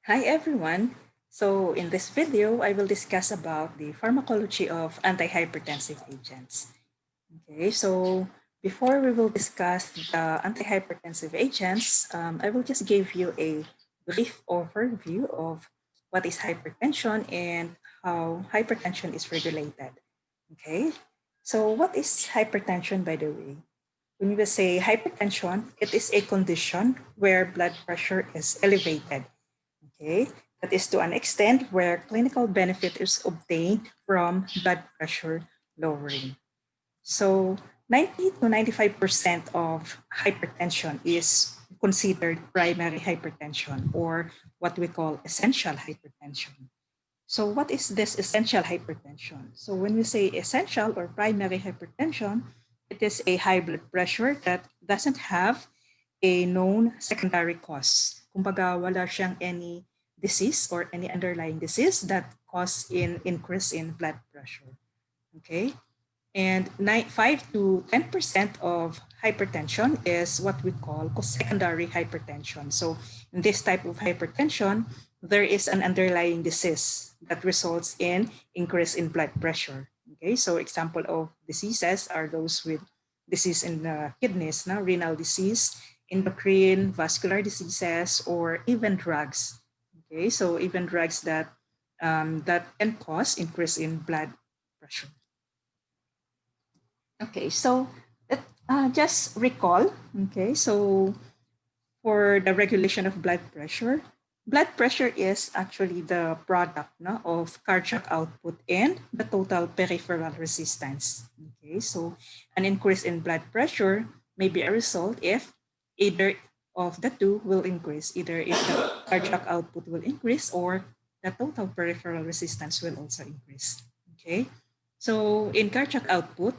Hi everyone. So in this video, I will discuss about the pharmacology of antihypertensive agents. Okay, so before we will discuss the antihypertensive agents, I will just give you a brief overview of what is hypertension and how hypertension is regulated. Okay, so what is hypertension, by the way? When we say hypertension, it is a condition where blood pressure is elevated. Okay, that is to an extent where clinical benefit is obtained from blood pressure lowering. So 90 to 95% of hypertension is considered primary hypertension or what we call essential hypertension. So what is this essential hypertension? So when we say essential or primary hypertension, it is a high blood pressure that doesn't have a known secondary cause. Kumbaga, wala siyang any disease or any underlying disease that cause in increase in blood pressure. Okay? And 5 to 10% of hypertension is what we call secondary hypertension. So in this type of hypertension, there is an underlying disease that results in increase in blood pressure. Okay, so example of diseases are those with disease in the kidneys, renal disease, endocrine, vascular diseases, or even drugs. Okay, so even drugs that can cause increase in blood pressure. Okay, so just recall, okay, so for the regulation of blood pressure is actually the product of cardiac output and the total peripheral resistance. Okay, so an increase in blood pressure may be a result if either of the two will increase, either if the cardiac output will increase or the total peripheral resistance will also increase. Okay, so in cardiac output,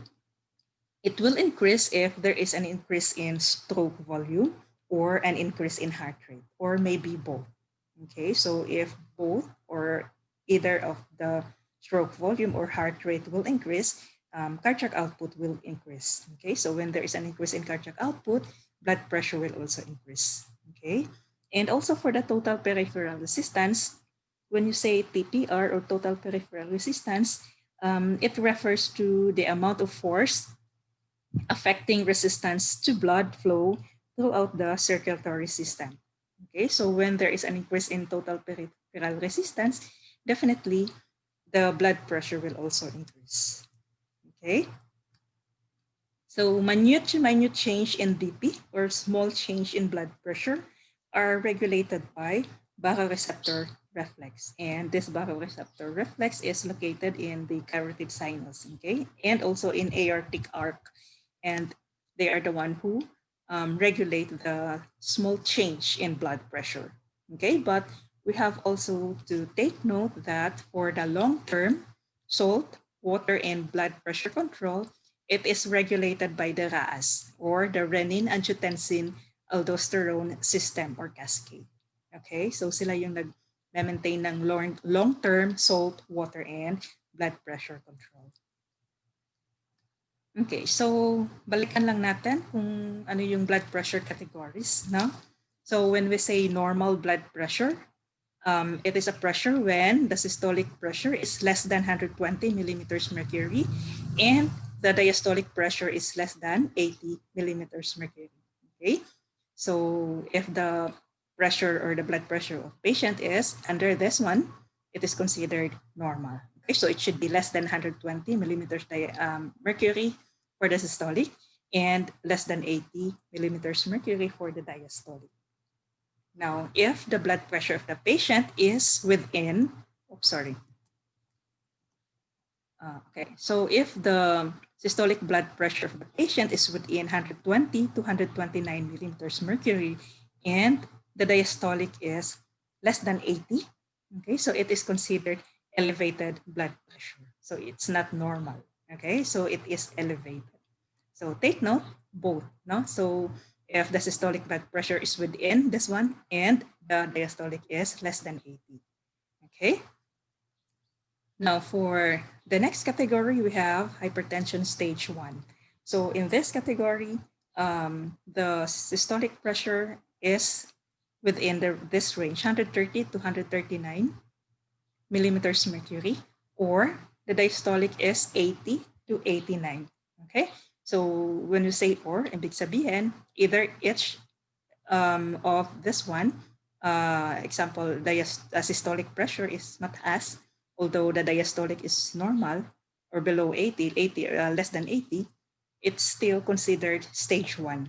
it will increase if there is an increase in stroke volume or an increase in heart rate, or maybe both. Okay, so if both or either of the stroke volume or heart rate will increase, cardiac output will increase. Okay, so when there is an increase in cardiac output, blood pressure will also increase. Okay, and also for the total peripheral resistance, when you say TPR or total peripheral resistance, it refers to the amount of force affecting resistance to blood flow throughout the circulatory system. Okay, so when there is an increase in total peripheral resistance, definitely the blood pressure will also increase. Okay, so minute change in BP or small change in blood pressure are regulated by baroreceptor reflex. And this baroreceptor reflex is located in the carotid sinus, okay, and also in aortic arc, and they are the one who regulate the small change in blood pressure. Okay, but we have also to take note that for the long term salt, water, and blood pressure control, it is regulated by the RAAS or the renin angiotensin aldosterone system or cascade. Okay, so sila yung nag-maintain ng long-term salt, water, and blood pressure control. Okay, so balikan lang natin kung ano yung blood pressure categories, no? So when we say normal blood pressure, it is a pressure when the systolic pressure is less than 120 millimeters mercury and the diastolic pressure is less than 80 millimeters mercury. Okay, so if the pressure or the blood pressure of patient is under this one, it is considered normal. Okay, so it should be less than 120 millimeters mercury for the systolic and less than 80 millimeters mercury for the diastolic. Now, if the blood pressure of the patient is within, okay, so if the systolic blood pressure of the patient is within 120 to 129 millimeters mercury and the diastolic is less than 80, okay, so it is considered elevated blood pressure. So it's not normal, okay, so it is elevated. So take note, both, no? So if the systolic blood pressure is within this one and the diastolic is less than 80, okay? Now for the next category, we have hypertension stage 1. So in this category, the systolic pressure is within this range, 130 to 139 millimeters mercury, or the diastolic is 80 to 89. Okay? So when you say or, ibig sabihin, either each of this one, example, systolic pressure is mataas, although the diastolic is normal or below 80, less than 80, it's still considered stage 1.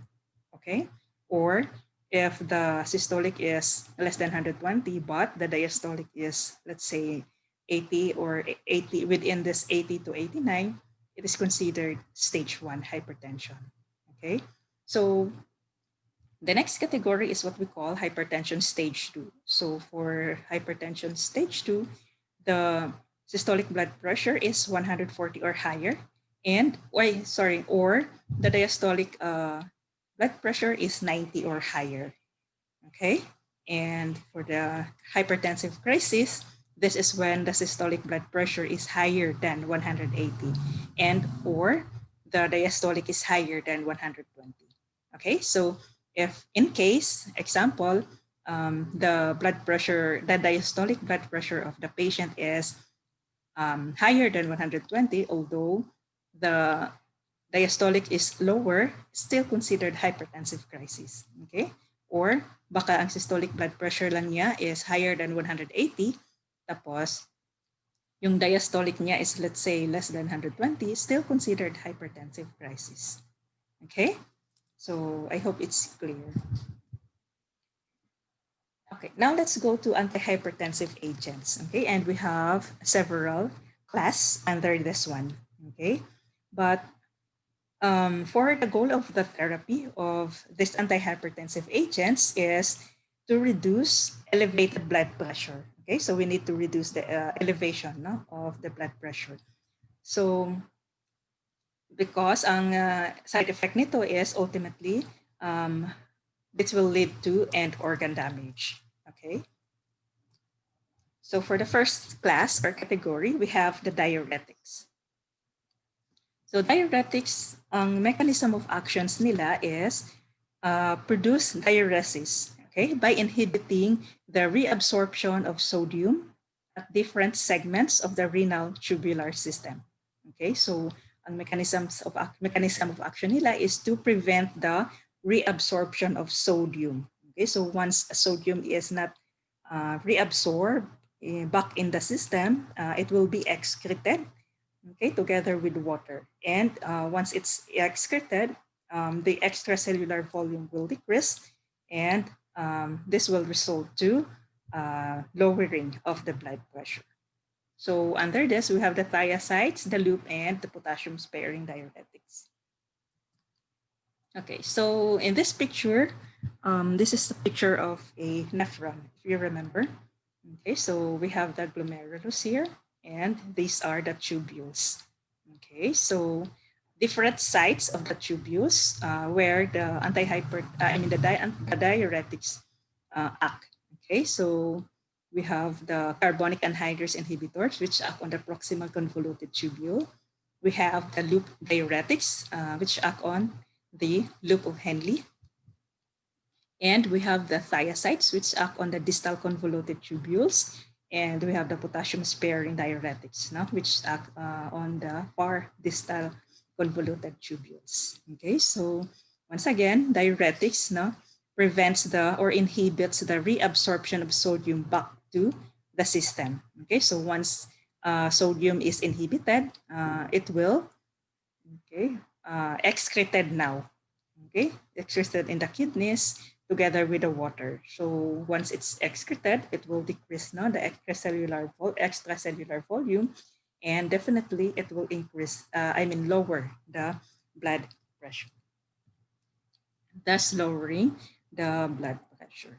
Okay? Or if the systolic is less than 120, but the diastolic is, let's say, 80 or 80, within this 80 to 89, it is considered stage 1 hypertension. Okay? So the next category is what we call hypertension stage 2. So for hypertension stage 2, the systolic blood pressure is 140 or higher, and or the diastolic blood pressure is 90 or higher. Okay, and for the hypertensive crisis, this is when the systolic blood pressure is higher than 180, and or the diastolic is higher than 120. Okay, so if in case, example, the diastolic blood pressure of the patient is higher than 120, although the diastolic is lower, still considered hypertensive crisis. Okay? Or baka ang systolic blood pressure lang niya is higher than 180, tapos yung diastolic niya is, let's say, less than 120, still considered hypertensive crisis. Okay? So I hope it's clear. Okay, now let's go to antihypertensive agents. Okay, and we have several class under this one. Okay, but for the goal of the therapy of these antihypertensive agents is to reduce elevated blood pressure. Okay, so we need to reduce the elevation of the blood pressure. So because ang side effect nito is ultimately this will lead to end organ damage. Okay. So for the first class or category, we have the diuretics. So diuretics, ang mechanism of actions nila is produce diuresis, okay, by inhibiting the reabsorption of sodium at different segments of the renal tubular system. Okay, so ang mechanism of action nila is to prevent the reabsorption of sodium. Okay, so once sodium is not reabsorbed back in the system, it will be excreted, okay, together with water. And once it's excreted, the extracellular volume will decrease, and this will result to lowering of the blood pressure. So under this, we have the thiazides, the loop, and the potassium-sparing diuretics. Okay, so in this picture, this is a picture of a nephron, if you remember. Okay, so we have the glomerulus here, and these are the tubules. Okay, so different sites of the tubules where the the diuretics act. Okay, so we have the carbonic anhydrase inhibitors, which act on the proximal convoluted tubule. We have the loop diuretics, which act on the loop of Henle. And we have the thiazides, which act on the distal convoluted tubules. And we have the potassium-sparing diuretics, which act on the far distal convoluted tubules. Okay, so once again, diuretics prevents or inhibits the reabsorption of sodium back to the system. Okay, so once sodium is inhibited, it will excreted now. Okay, excreted in the kidneys together with the water. So once it's excreted, it will decrease the extracellular volume, and definitely it will lower the blood pressure, thus lowering the blood pressure.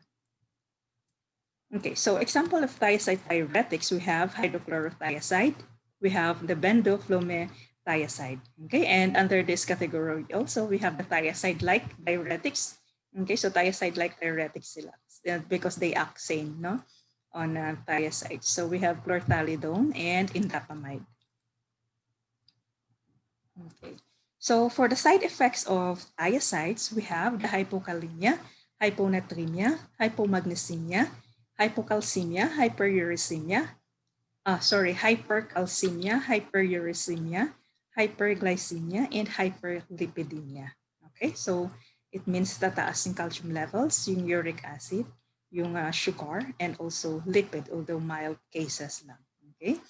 Okay, so example of thiazide diuretics, we have hydrochlorothiazide, we have the bendoflumethiazide. Okay, and under this category also, we have the thiazide-like diuretics. Okay, so thiazide-like diuretics sila because they act same on thiazide. So we have chlorthalidone and indapamide. Okay, so for the side effects of thiazides, we have the hypokalemia, hyponatremia, hypomagnesemia, hypocalcemia, hypercalcemia, hyperuricemia, hyperglycemia, and hyperlipidemia. Okay, so it means tataas yung calcium levels, yung uric acid, yung sugar, and also lipid, although mild cases lang. Okay,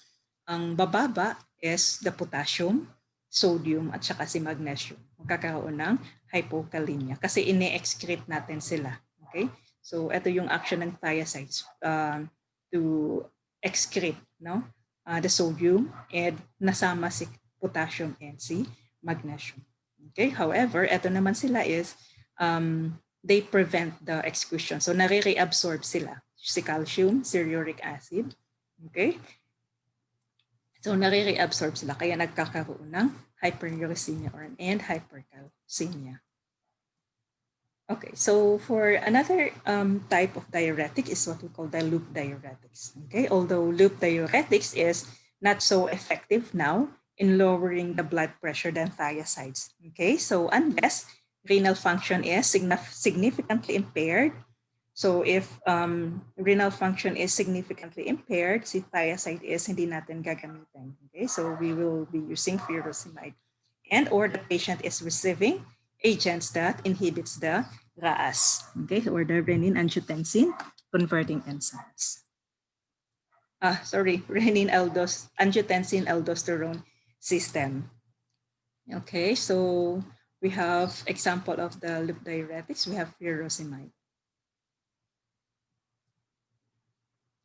ang bababa is the potassium, sodium, at saka si magnesium. Magkakaroon ng hypokalemia kasi ine-excrete natin sila. Okay? So, ito yung action ng thiazides to excrete the sodium and nasama si potassium and si magnesium. Okay? However, ito naman sila is they prevent the excretion. So, nare-reabsorb sila. Si calcium, si uric acid. Okay? So, nare-reabsorb sila kaya nagkakaroon ng hyperuricemia and hypercalcemia. Okay, so for another type of diuretic is what we call the loop diuretics. Okay, although loop diuretics is not so effective now in lowering the blood pressure than thiazides. Okay, so unless renal function is significantly impaired. So if renal function is significantly impaired, si thiazide is hindi natin gagamitin. Okay, so we will be using furosemide. And or the patient is receiving agents that inhibits the RAAS, okay, or the renin-angiotensin converting enzymes. Renin-angiotensin aldosterone system. Okay, so we have example of the loop diuretics. We have furosemide.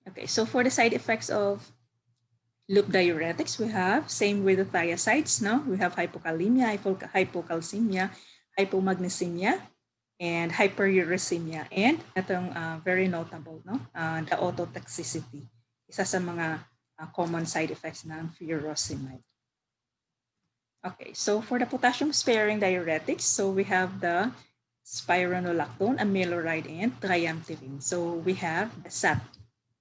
Okay, so for the side effects of loop diuretics, we have same with the thiazides, no? We have hypokalemia, hypocalcemia, hypomagnesemia, and hyperuricemia. And itong very notable, no? The ototoxicity. Isa sa mga common side effects ng furosemide. Okay, so for the potassium-sparing diuretics, so we have the spironolactone, amiloride, and triamterene. So we have the SAT.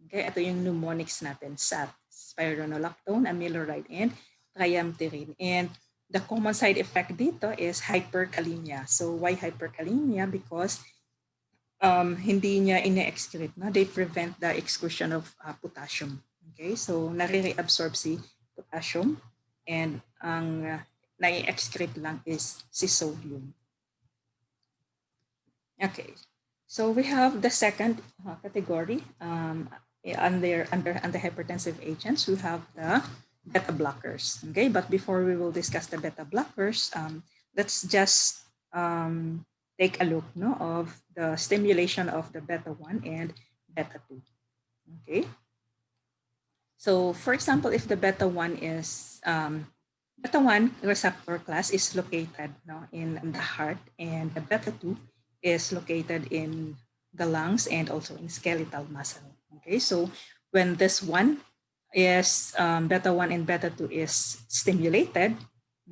Okay, ito yung mnemonics natin, SAT, spironolactone, amiloride, and triamterene. And the common side effect dito is hyperkalemia. So why hyperkalemia? Because hindi niya ine-excrete. No? They prevent the excretion of potassium. Okay, so nare-reabsorb si potassium and ang nai-excrete lang is si sodium. Okay, so we have the second category under hypertensive agents. We have the beta blockers. Okay, but before we will discuss the beta blockers, let's just take a look of the stimulation of the beta 1 and beta 2. Okay, so for example, if the beta 1 is beta 1 receptor class is located in the heart, and the beta 2 is located in the lungs and also in skeletal muscle. Okay, so when this one is beta 1 and beta 2 is stimulated,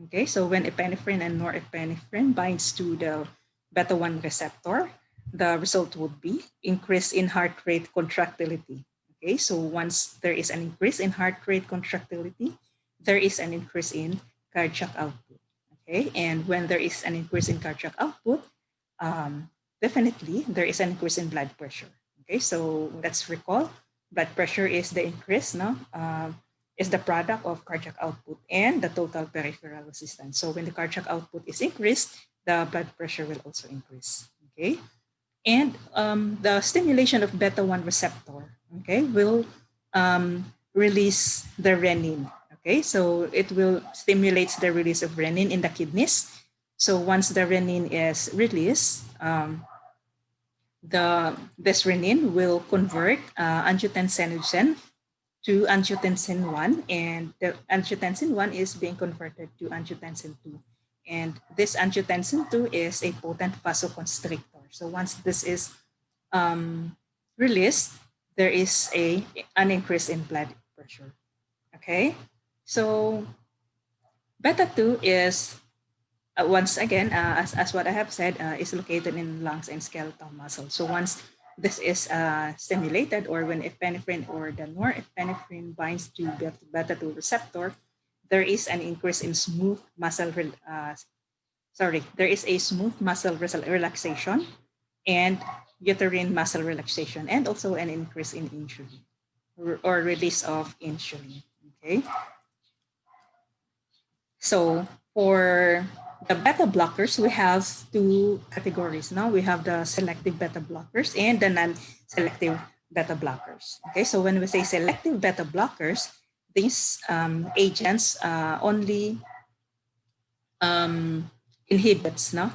okay, so when epinephrine and norepinephrine binds to the beta 1 receptor, the result would be increase in heart rate contractility. Okay, so once there is an increase in heart rate contractility, there is an increase in cardiac output. Okay, and when there is an increase in cardiac output, definitely there is an increase in blood pressure. Okay, so let's recall, blood pressure is the increase, is the product of cardiac output and the total peripheral resistance. So when the cardiac output is increased, the blood pressure will also increase. Okay, and the stimulation of beta 1 receptor, okay, will release the renin. Okay, so it will stimulate the release of renin in the kidneys. So once the renin is released, this renin will convert angiotensinogen to angiotensin 1, and the angiotensin 1 is being converted to angiotensin 2. And this angiotensin 2 is a potent vasoconstrictor. So once this is released, there is an increase in blood pressure. Okay, so beta 2 is once again, as what I have said, is located in lungs and skeletal muscle. So once this is stimulated, or when epinephrine or the norepinephrine binds to beta 2 receptor, there is an increase in there is a smooth muscle relaxation, and uterine muscle relaxation, and also an increase in insulin or release of insulin. Okay. So for the beta blockers, we have two categories. Now we have the selective beta blockers and the non-selective beta blockers. Okay, so when we say selective beta blockers, these agents only inhibits, no,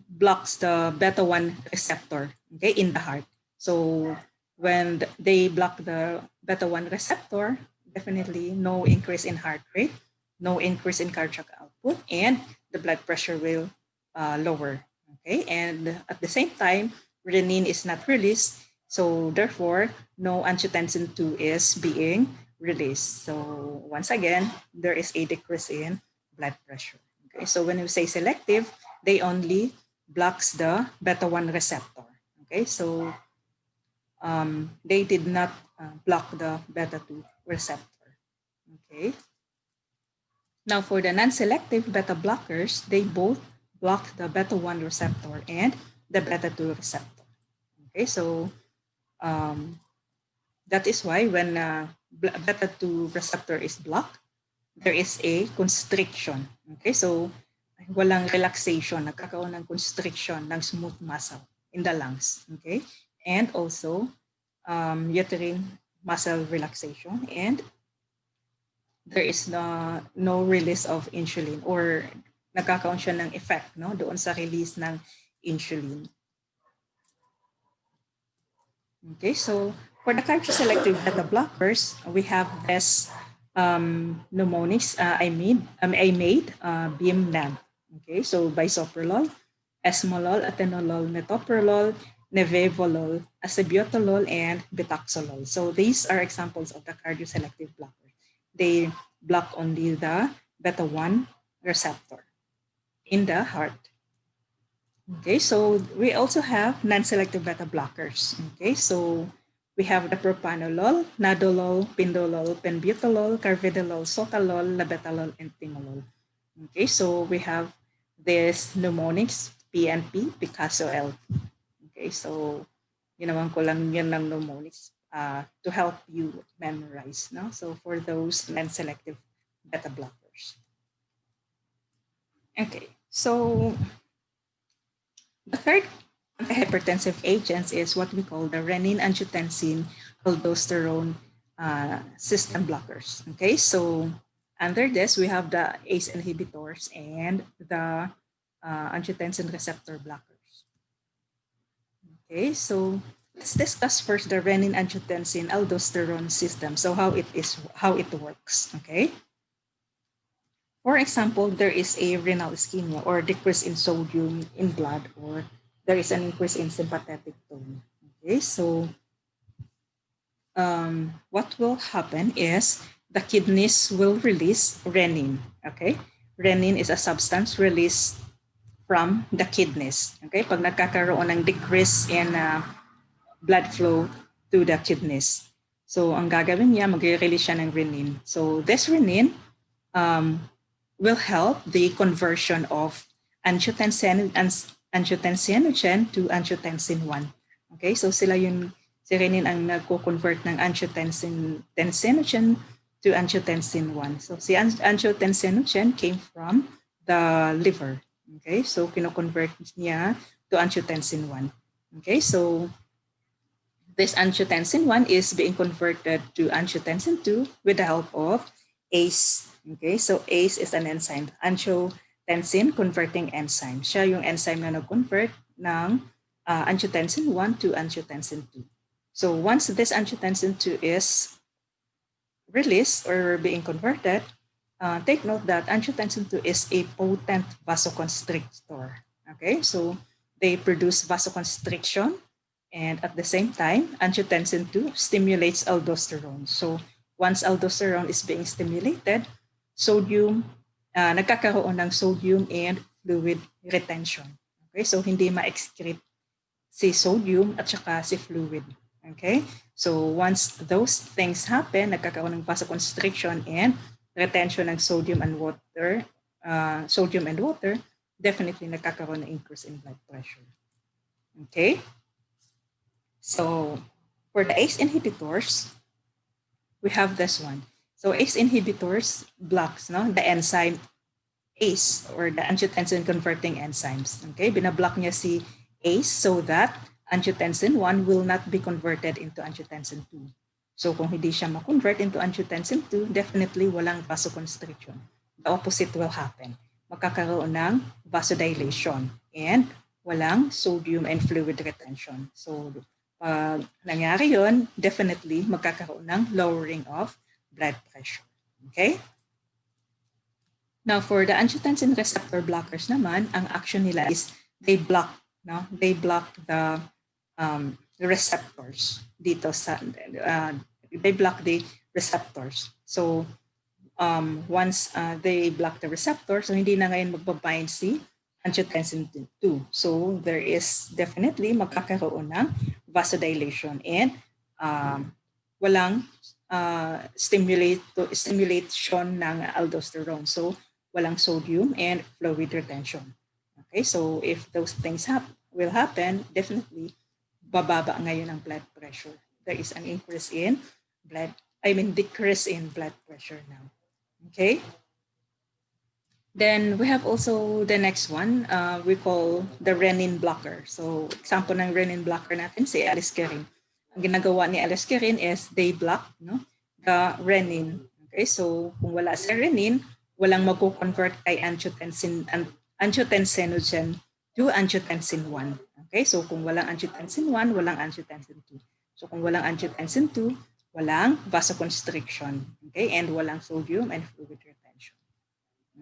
blocks the beta 1 receptor, okay, in the heart. So when they block the beta 1 receptor, definitely no increase in heart rate, no increase in cardiac output, and the blood pressure will lower. Okay, and at the same time, renin is not released, so therefore, no angiotensin 2 is being released. So once again, there is a decrease in blood pressure. Okay, so when we say selective, they only blocks the beta 1 receptor. Okay, so they did not block the beta 2 receptor. Okay. Now for the non-selective beta blockers, they both block the beta 1 receptor and the beta 2 receptor. Okay, so that is why when beta 2 receptor is blocked, there is a constriction. Okay, so walang relaxation, nagkakaroon ng constriction ng smooth muscle in the lungs. Okay, and also uterine muscle relaxation, and there is no release of insulin, or nagkakaroon siya ng effect, no, doon sa release ng insulin. Okay, so for the cardioselective beta blockers, we have this mnemonics I made BIM-NAB. Okay, so bisoprolol, esmolol, atenolol, metoprolol, nevevolol, acebutolol, and betaxolol. So these are examples of the cardioselective blockers. They block only the beta 1 receptor in the heart. Okay, so we also have non-selective beta blockers. Okay, so we have the propanolol, nadolol, pindolol, penbutolol, carvedilol, sotalol, labetalol, and timolol. Okay, so we have this mnemonics, PNP, Picasso LP. Okay, so ginawan ko lang yan ng mnemonics to help you memorize. No? So for those non-selective beta blockers. Okay, so the third antihypertensive agents is what we call the renin-angiotensin aldosterone system blockers. Okay, so under this, we have the ACE inhibitors and the angiotensin receptor blockers. Okay, so let's discuss first the renin-angiotensin aldosterone system. So how it works. Okay. For example, there is a renal ischemia or decrease in sodium in blood, or there is an increase in sympathetic tone. Okay, so what will happen is the kidneys will release renin. Okay, renin is a substance released from the kidneys. Okay, pag nagkakaroon ng decrease in blood flow to the kidneys. So ang gagawin niya, mag-release siya ng renin. So this renin will help the conversion of angiotensinogen to angiotensin 1. Okay, so si renin ang nagko-convert ng angiotensinogen to angiotensin 1. So si angiotensinogen came from the liver. Okay, so kino-convert niya to angiotensin 1. Okay, so this angiotensin 1 is being converted to angiotensin 2 with the help of ACE. Okay, so ACE is an enzyme, angiotensin converting enzyme. Siya yung enzyme na nag-convert ng angiotensin 1 to angiotensin 2. So once this angiotensin 2 is released or being converted, take note that angiotensin 2 is a potent vasoconstrictor. Okay, so they produce vasoconstriction, and at the same time, angiotensin 2 stimulates aldosterone. So once aldosterone is being stimulated, sodium, nagkakaroon ng sodium and fluid retention. Okay, so hindi ma-excrete si sodium at saka si fluid. Okay, so once those things happen, nagkakaroon ng vasoconstriction and retention ng sodium and water, definitely nagkakaroon ng increase in blood pressure. Okay, so for the ACE inhibitors, we have this one. So ACE inhibitors blocks the enzyme ACE or the angiotensin converting enzymes. Okay, binablock niya si ACE so that angiotensin 1 will not be converted into angiotensin 2. So kung hindi siya ma-convert into angiotensin 2, definitely walang vasoconstriction. The opposite will happen. Magkakaroon ng vasodilation and walang sodium and fluid retention. So pag nangyari yun, definitely magkakaroon ng lowering of blood pressure. Okay? Now, for the angiotensin receptor blockers naman, ang action nila is they block, They block the receptors dito sa, they block the receptors. So, once they block the receptor, so hindi na ngayon magbabind si angiotensin 2. So, there is definitely magkakaroon ng vasodilation and walang stimulation ng aldosterone. So, walang sodium and fluid retention. Okay, so if those things will happen, definitely bababa ngayon ang blood pressure. There is an increase in decrease in blood pressure now. Okay. Then we have also the next one, we call the renin blocker. So example ng renin blocker natin si aliskiren. Ang ginagawa ni aliskiren is they block the renin. Okay, so kung wala sa renin, walang magko-convert kay angiotensinogen to angiotensin 1. Okay, so kung walang angiotensin 1, walang angiotensin 2. So kung walang angiotensin 2, walang vasoconstriction. Okay, and walang sodium and fluid retention.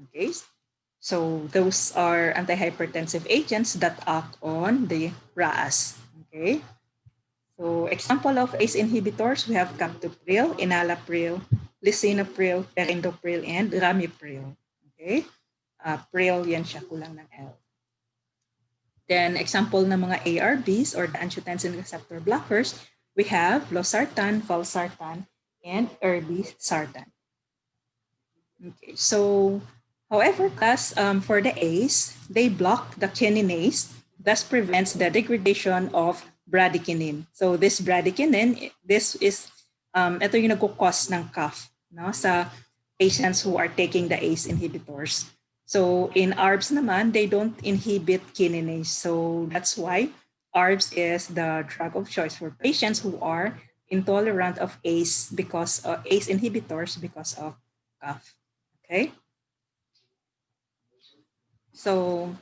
Okay, so those are antihypertensive agents that act on the RAS. Okay, so example of ACE inhibitors, we have captopril, enalapril, lisinopril, perindopril, and ramipril. Okay, pril yan siya, kulang ng L. Then example ng mga ARBs or the angiotensin receptor blockers, we have losartan, valsartan, and irbesartan. Okay, so however, for the ACE, they block the kinase, thus prevents the degradation of bradykinin. So this bradykinin, ito yung nagkukos ng cough sa patients who are taking the ACE inhibitors. So in ARBs naman, they don't inhibit kinase. So that's why ARBs is the drug of choice for patients who are intolerant of ACE ACE inhibitors because of cough. Okay. So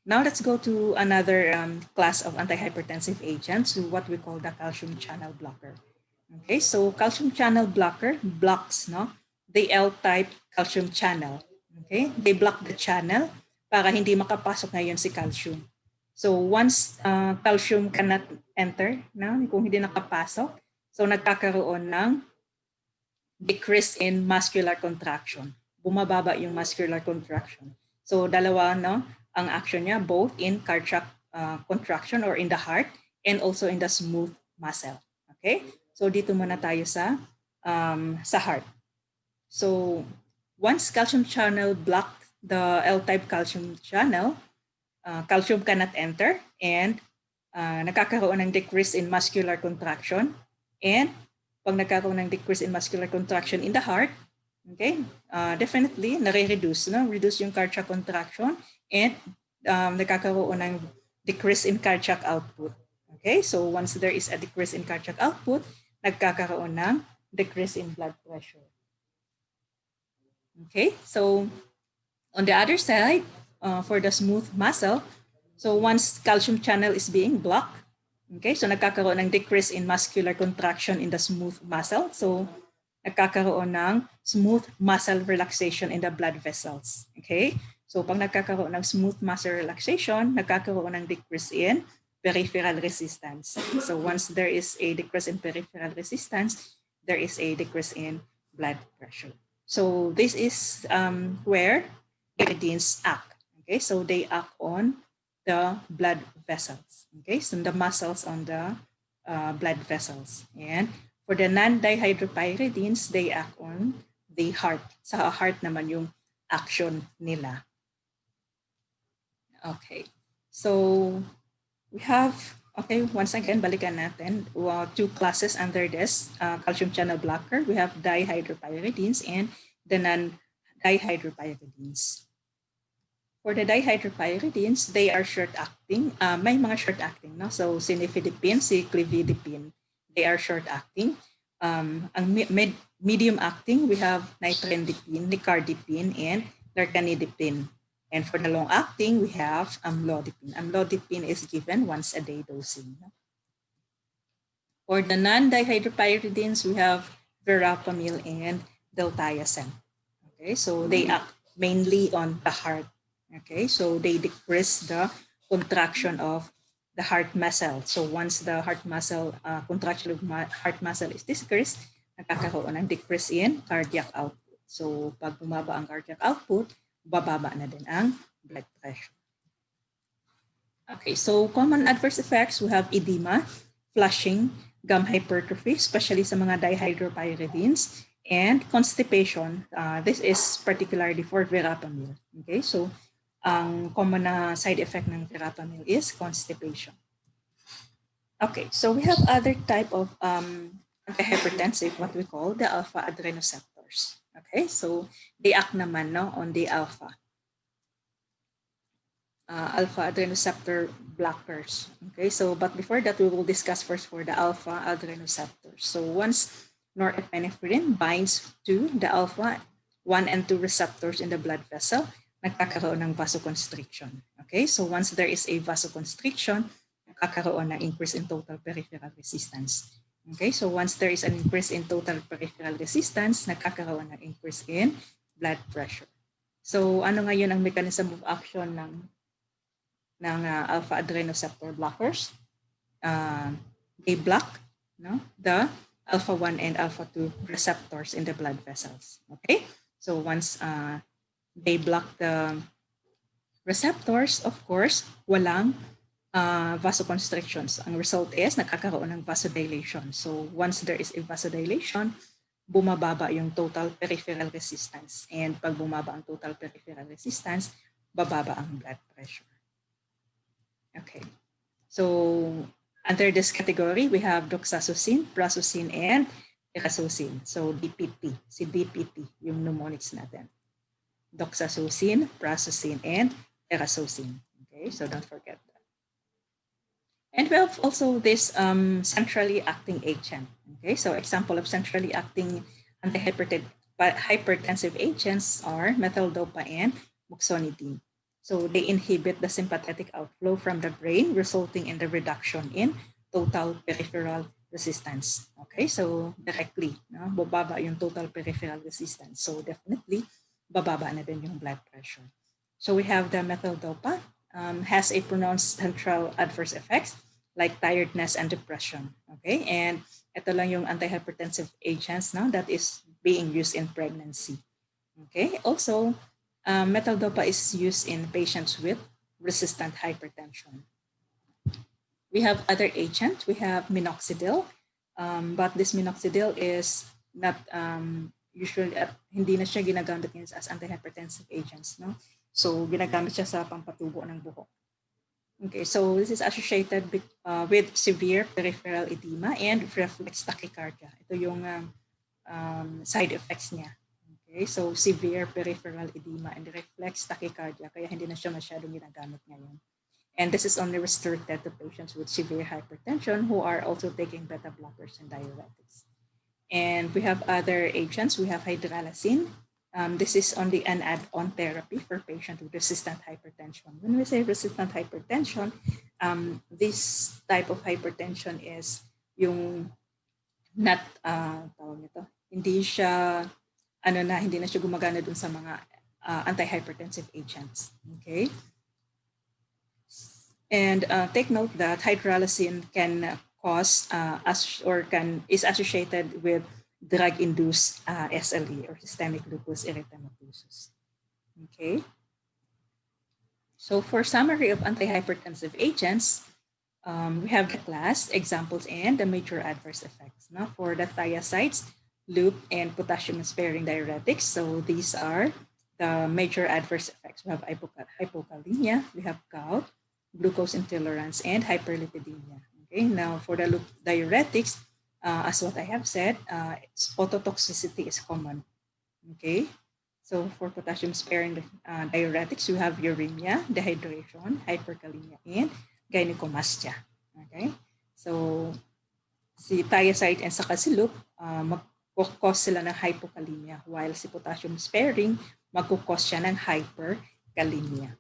now let's go to another class of antihypertensive agents, what we call the calcium channel blocker. Okay, so calcium channel blocker blocks the L-type calcium channel. Okay, they block the channel para hindi makapasok ngayon si calcium. So once calcium cannot enter, kung hindi nakapasok, so nagkakaroon ng decrease in muscular contraction. Bumababa yung muscular contraction. So dalawa ang action niya, both in cardiac contraction or in the heart and also in the smooth muscle. Okay? So dito muna tayo sa heart. So once calcium channel block the L-type calcium channel, calcium cannot enter and nagkakaroon ng decrease in muscular contraction, and pag nagkakaroon ng decrease in muscular contraction in the heart, okay, definitely nare-reduce, reduce yung cardiac contraction and nagkakaroon ng decrease in cardiac output. Okay, so once there is a decrease in cardiac output, nagkakaroon ng decrease in blood pressure. Okay, so on the other side, for the smooth muscle, so once calcium channel is being blocked, okay, so nagkakaroon ng decrease in muscular contraction in the smooth muscle. So nagkakaroon ng smooth muscle relaxation in the blood vessels. Okay, so pag nagkakaroon ng smooth muscle relaxation, nagkakaroon ng decrease in peripheral resistance. So once there is a decrease in peripheral resistance, there is a decrease in blood pressure. So this is where iridines act. Okay, so they act on the blood vessels. Okay, so the muscles on the blood vessels. And for the non-dihydropyridines, they act on the heart. Sa heart naman yung action nila. Okay, so We have, okay, once again, balikan natin, two classes under this calcium channel blocker. We have dihydropyridines and the non-dihydropyridines. For the dihydropyridines, they are short-acting. May mga short-acting, no? So, sinifidipine, clofidipine, they are short-acting. Ang medium-acting, we have nitrendipine, nicardipine, and lercanidipine. And for the long-acting, we have amlodipine. Amlodipine is given once a day dosing. No? For the non-dihydropyridines, we have verapamil and diltiazem. Okay, so they act mainly on the heart. Okay, so they decrease the contraction of the heart muscle. So once the heart muscle, contraction of heart muscle is decreased, nakakaroon ng decrease in cardiac output. So pag bumaba ang cardiac output, bababa na din ang blood pressure. Okay, so common adverse effects, we have edema, flushing, gum hypertrophy, especially sa mga dihydropyridines, and constipation. This is particularly for verapamil. Okay, so ang common na side effect ng verapamil is constipation. Okay, so we have other type of antihypertensive, what we call the alpha adrenoceptors. Okay, so they act naman no, on the alpha adrenoceptor blockers. Okay, so but before that, we will discuss first for the alpha adrenoceptors. So once norepinephrine binds to the alpha 1 and 2 receptors in the blood vessel, nagkakaroon ng vasoconstriction. Okay, so once there is a vasoconstriction, nagkakaroon ng increase in total peripheral resistance. Okay, so once there is an increase in total peripheral resistance, nagkakaroon ng increase in blood pressure. So ano ngayon ang mechanism of action ng alpha adrenoceptor blockers? They block the alpha 1 and alpha 2 receptors in the blood vessels. Okay, so once they block the receptors, of course, walang vasoconstrictions. Ang result is nagkakaroon ng vasodilation. So once there is a vasodilation, bumababa yung total peripheral resistance. And pag bumaba ang total peripheral resistance, bababa ang blood pressure. Okay, so under this category, we have doxazosin, prazosin, and irazosin. So DPT, si DPT, yung mnemonics natin. Doxazosin, prazosin, and irazosin. Okay, so don't forget that. And we have also this centrally acting agent. Okay, so example of centrally acting antihypertensive agents are methyldopa and moxonidine. So they inhibit the sympathetic outflow from the brain, resulting in the reduction in total peripheral resistance. Okay, so directly, bababa yung total peripheral resistance. So definitely, bababa na din yung blood pressure. So we have the methyldopa, has a pronounced central adverse effects like tiredness and depression. Okay, and ito lang yung antihypertensive agents that is being used in pregnancy. Okay, also, methyldopa is used in patients with resistant hypertension. We have other agents. We have minoxidil, but this minoxidil is not usually, hindi na siya ginagamit as antihypertensive agents. No? So, ginagamit siya sa pampatubo ng buhok. Okay, so this is associated with severe peripheral edema and reflex tachycardia. Ito yung side effects niya. Okay, so severe peripheral edema and reflex tachycardia, kaya hindi na siya masyadong ginagamit ngayon. And this is only restricted to patients with severe hypertension who are also taking beta blockers and diuretics. And we have other agents. We have hydralazine. This is only an add-on therapy for patients with resistant hypertension. When we say resistant hypertension, this type of hypertension is yung not, tawag nito, hindi na siya gumagana dun sa mga antihypertensive agents. Okay? And take note that hydralazine can cause is associated with drug-induced SLE or systemic lupus erythematosus. Okay. So for summary of antihypertensive agents, we have the class, examples, and the major adverse effects. Now for the thiazides, loop, and potassium-sparing diuretics. So these are the major adverse effects. We have hypokalemia, we have gout, glucose intolerance, and hyperlipidemia. Okay, now for the diuretics, as what I have said, ototoxicity is common. Okay, so for potassium sparing diuretics, you have uremia, dehydration, hyperkalemia, and gynecomastia. Okay, so si thiazide and sacasilup, mag-cause sila ng hypokalemia, while si potassium sparing, mag-cause siya ng hyperkalemia.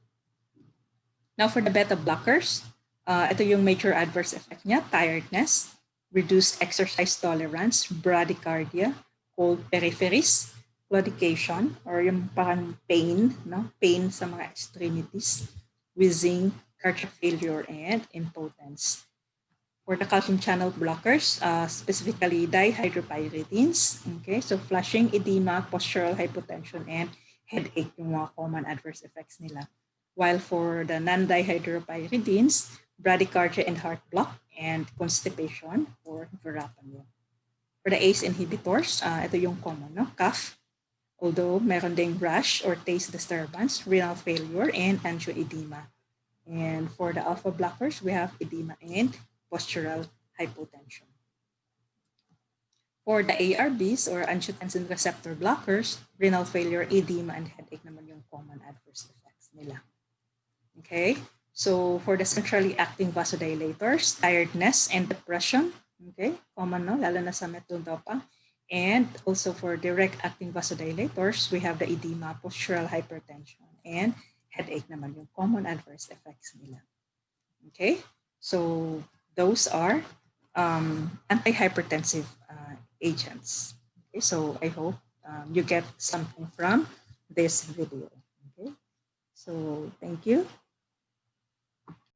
Now for the beta blockers, ito yung major adverse effect niya, tiredness, reduced exercise tolerance, bradycardia, cold peripheries, claudication, or yung parang pain, no? Pain sa mga extremities, wheezing, cardiac failure, and impotence. For the calcium channel blockers, specifically dihydropyridines, okay? So flushing, edema, postural hypotension, and headache yung mga common adverse effects nila. While for the non-dihydropyridines, bradycardia and heart block, and constipation or verapamil. For the ACE inhibitors, ito yung common, no? Cough, although meron ding rash or taste disturbance, renal failure, and angioedema. And for the alpha blockers, we have edema and postural hypotension. For the ARBs or angiotensin receptor blockers, renal failure, edema, and headache naman yung common adverse effects nila. Okay, so for the centrally acting vasodilators, tiredness and depression, okay, common, no? Lalo na sa metildopa. And also for direct acting vasodilators, we have the edema, postural hypertension, and headache naman yung common adverse effects nila. Okay, so those are antihypertensive agents. Okay, so I hope you get something from this video. Okay, so thank you.